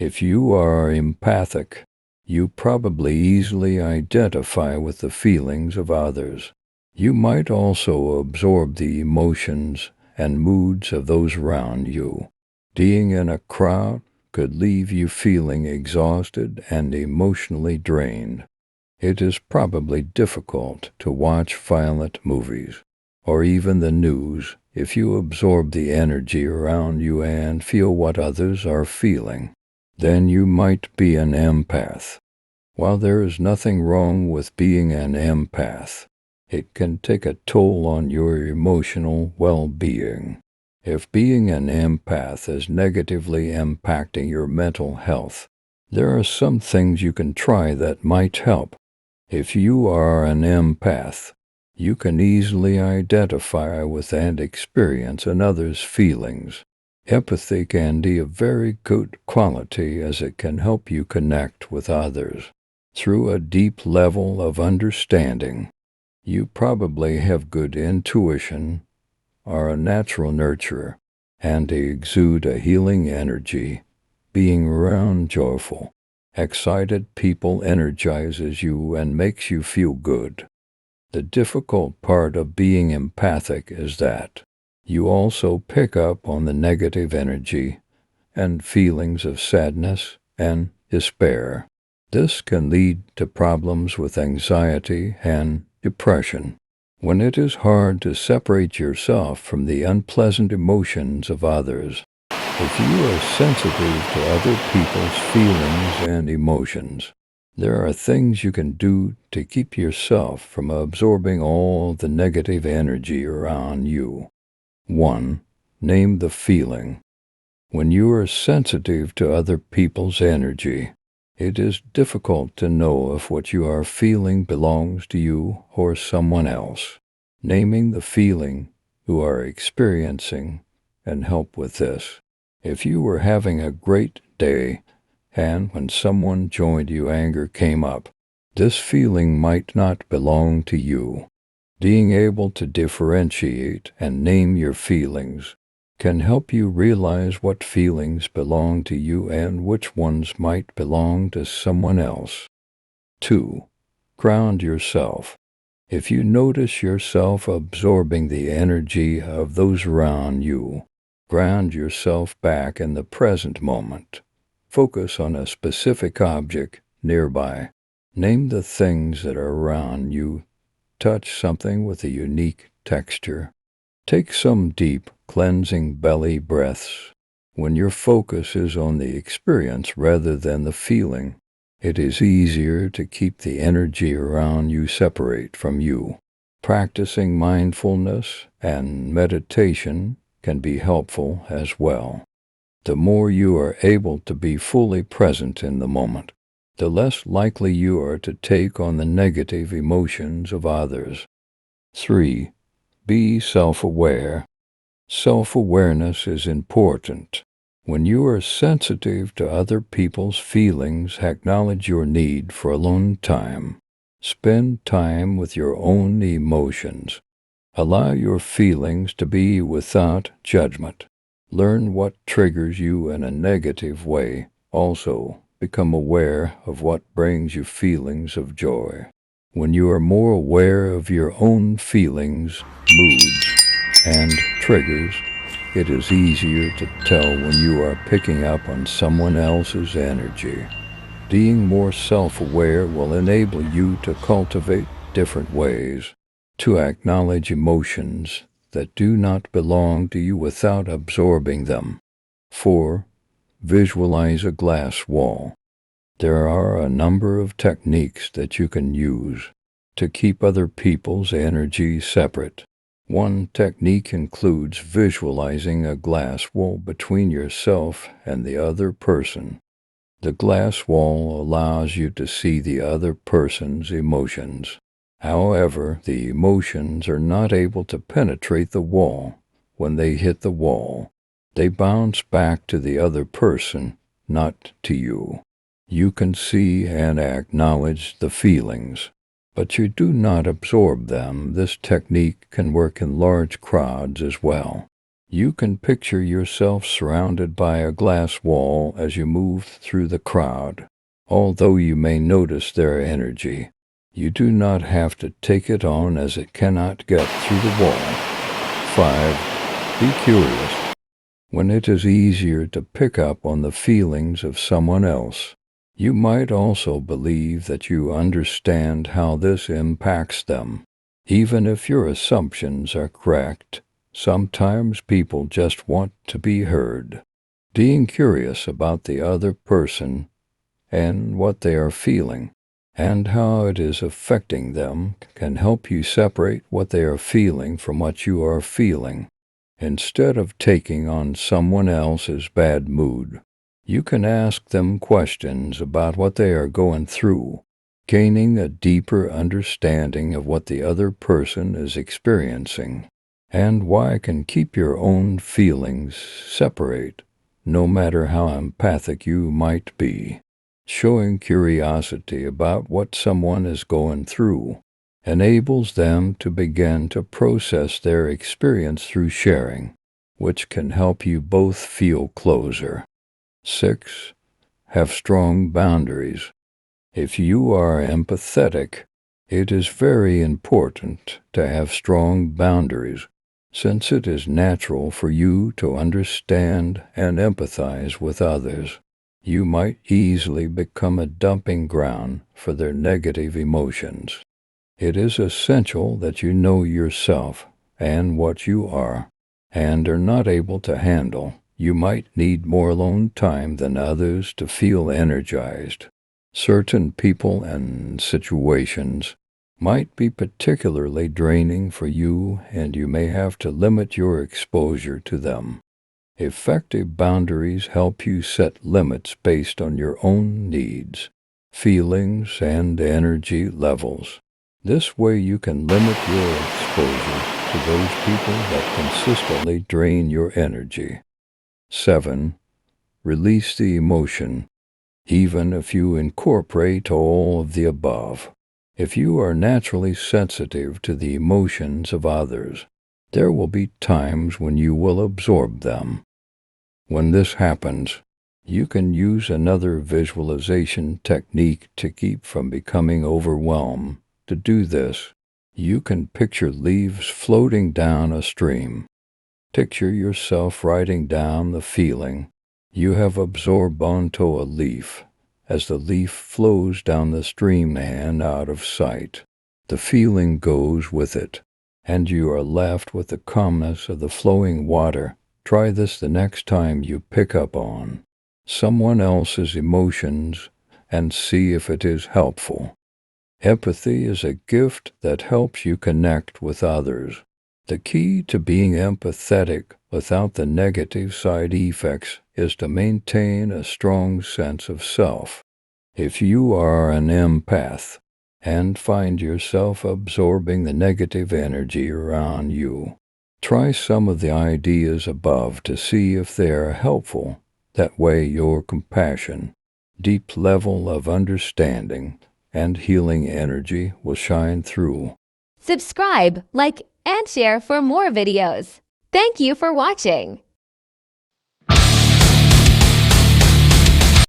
If you are empathic, you probably easily identify with the feelings of others. You might also absorb the emotions and moods of those around you. Being in a crowd could leave you feeling exhausted and emotionally drained. It is probably difficult to watch violent movies, or even the news, if you absorb the energy around you and feel what others are feeling. Then you might be an empath. While there is nothing wrong with being an empath, it can take a toll on your emotional well-being. If being an empath is negatively impacting your mental health, there are some things you can try that might help. If you are an empath, you can easily identify with and experience another's feelings. Empathy can be a very good quality as it can help you connect with others through a deep level of understanding. You probably have good intuition, are a natural nurturer, and exude a healing energy. Being around joyful, excited people energizes you and makes you feel good. The difficult part of being empathic is that you also pick up on the negative energy and feelings of sadness and despair. This can lead to problems with anxiety and depression. When it is hard to separate yourself from the unpleasant emotions of others, if you are sensitive to other people's feelings and emotions, there are things you can do to keep yourself from absorbing all the negative energy around you. 1. Name the feeling. When you are sensitive to other people's energy, it is difficult to know if what you are feeling belongs to you or someone else. Naming the feeling you are experiencing can help with this. If you were having a great day, and when someone joined you, anger came up, this feeling might not belong to you. Being able to differentiate and name your feelings can help you realize what feelings belong to you and which ones might belong to someone else. 2. Ground yourself. If you notice yourself absorbing the energy of those around you, ground yourself back in the present moment. Focus on a specific object nearby. Name the things that are around you. Touch something with a unique texture. Take some deep, cleansing belly breaths. When your focus is on the experience rather than the feeling, it is easier to keep the energy around you separate from you. Practicing mindfulness and meditation can be helpful as well. The more you are able to be fully present in the moment, the less likely you are to take on the negative emotions of others. 3. Be self-aware. Self-awareness is important. When you are sensitive to other people's feelings, acknowledge your need for alone time. Spend time with your own emotions. Allow your feelings to be without judgment. Learn what triggers you in a negative way. Also, become aware of what brings you feelings of joy. When you are more aware of your own feelings, moods, and triggers, it is easier to tell when you are picking up on someone else's energy. Being more self-aware will enable you to cultivate different ways to acknowledge emotions that do not belong to you without absorbing them. 4. Visualize a glass wall. There are a number of techniques that you can use to keep other people's energy separate. One technique includes visualizing a glass wall between yourself and the other person. The glass wall allows you to see the other person's emotions. However, the emotions are not able to penetrate the wall. When they hit the wall, they bounce back to the other person, not to you. You can see and acknowledge the feelings, but you do not absorb them. This technique can work in large crowds as well. You can picture yourself surrounded by a glass wall as you move through the crowd. Although you may notice their energy, you do not have to take it on as it cannot get through the wall. 5. Be curious. When it is easier to pick up on the feelings of someone else, you might also believe that you understand how this impacts them. Even if your assumptions are correct, sometimes people just want to be heard. Being curious about the other person and what they are feeling and how it is affecting them can help you separate what they are feeling from what you are feeling. Instead of taking on someone else's bad mood, you can ask them questions about what they are going through, gaining a deeper understanding of what the other person is experiencing and why it can keep your own feelings separate, no matter how empathic you might be. Showing curiosity about what someone is going through enables them to begin to process their experience through sharing, which can help you both feel closer. 6. Have strong boundaries. If you are empathetic, it is very important to have strong boundaries, since it is natural for you to understand and empathize with others. You might easily become a dumping ground for their negative emotions. It is essential that you know yourself and what you are and are not able to handle. You might need more alone time than others to feel energized. Certain people and situations might be particularly draining for you, and you may have to limit your exposure to them. Effective boundaries help you set limits based on your own needs, feelings, and energy levels. This way you can limit your exposure to those people that consistently drain your energy. 7. Release the emotion, even if you incorporate all of the above. If you are naturally sensitive to the emotions of others, there will be times when you will absorb them. When this happens, you can use another visualization technique to keep from becoming overwhelmed. To do this, you can picture leaves floating down a stream. Picture yourself writing down the feeling you have absorbed onto a leaf as the leaf flows down the stream and out of sight. The feeling goes with it, and you are left with the calmness of the flowing water. Try this the next time you pick up on someone else's emotions and see if it is helpful. Empathy is a gift that helps you connect with others. The key to being empathetic without the negative side effects is to maintain a strong sense of self. If you are an empath and find yourself absorbing the negative energy around you, try some of the ideas above to see if they are helpful. That way your compassion, deep level of understanding, and healing energy will shine through. Subscribe, like, and share for more videos. Thank you for watching.